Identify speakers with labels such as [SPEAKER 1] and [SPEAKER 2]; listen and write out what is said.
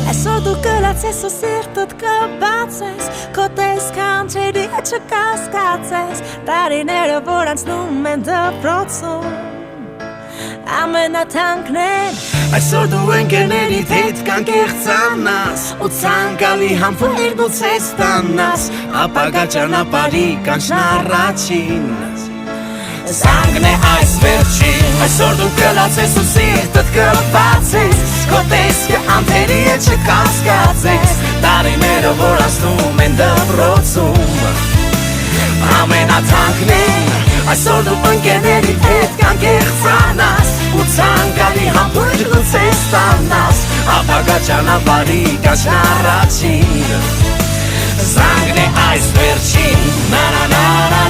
[SPEAKER 1] Այսօր դու կլացես ու սիրտդ կբացես Քո տեսքանչերի չկասկածես Տարիները որ անցնում են դպրոցում Ամենաթանկներ
[SPEAKER 2] Այսօր դու ընկերներիդ հետ կանկեղծանաս Ու ցանկալի համբույր գուցե ստանաս Ապագա ճանապարհի կանչն առաջին Զանգն է այս վերջին Այսօր դու կլացես ու սիրտդ կբացես Քո տեսքը անթերի է չկասկածես Տարիները որ անցնում են դպրոցում Ամենաթանկներ Այսօր դու ընկերներիդ հետ կանկեղծանաս Ու ցանկալի համբույր գուցե ստանաս Ապագա ճանապարհի կանչն առաջին Զանգն է այս վերջին Na na na na